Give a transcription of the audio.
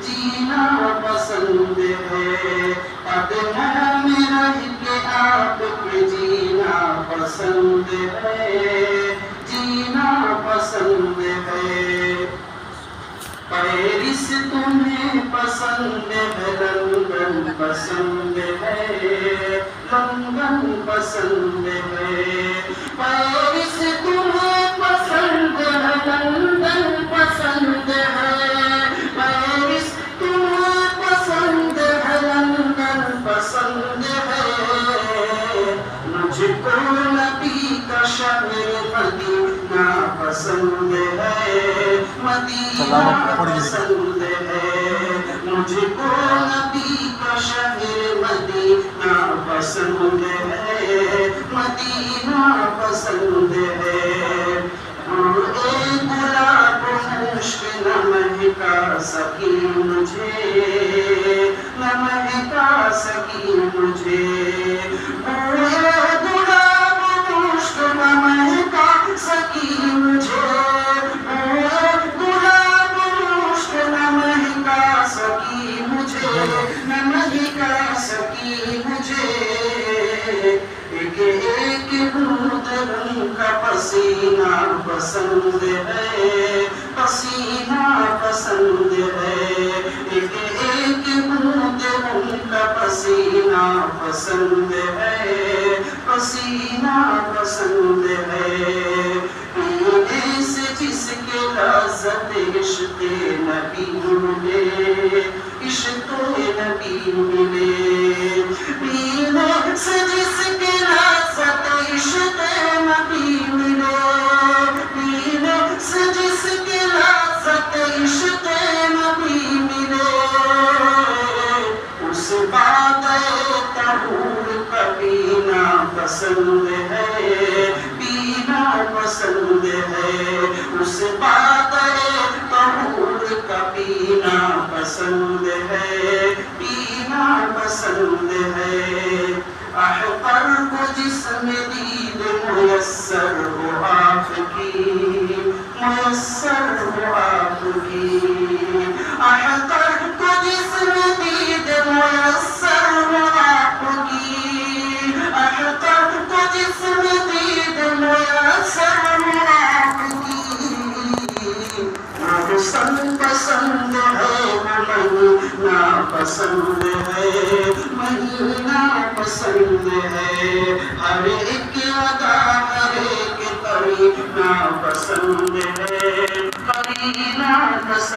जीना पसंद है, कदमों में रह के आपके जीना पसंद है, जीना पसंद है। पेरिस तुम्हें पसंद है, लंदन पसंद है, लंदन पसंद है। पेरिस तुम्हें पसंद है, लंदन पसंद है। पेरिस तुम्हें पसंद है, लंदन पसंद है। मुझको नबी का शहर मदीना पसंद है, मदीना पसंद है। मुझको नबी का शहर मदीना पसंद है, मदीना पसंद है। गुलाब मुश्क न महका सकी मुझे, न महका सकी मुझे। गुलाब मुश्क न महका सकी मुझे, गुलाब मुश्क न महका सकी मुझे, न महका सकी मुझे। एक एक बूंद उनका पसीना पसंद है, पसीना पसंद है। एक एक बूंद उनका पसीना पसंद है, पसीना पसंद है। पीने से जिसके लज़्ज़त इश्क़ नबी मिले, इश्क़ नबी मिले। पीने से जिसके लज़्ज़त इश्क़ नबी मिले, पीने से जिसके लज़्ज़त इश्क़ नबी मिले। उस बाक़े तहूर का पीना पसंद है, पीना पसंद है। उस बाक़े तहूर का पीना पसंद है, पीना पसंद है। अहतर को जिसमें दीद मुयस्सर हो आपकी, मुयस्सर हो आपकी। अहतर को जिसमें दीद मुयस्सर हो आपकी, अहतर को जिसमें दीद मुयस्सर हो आपकी। हुस्न पसंद है, महीना पसंद है, महीना पसंद है। हर एक अदा हर एक करीना पसंद है, करीना पसंद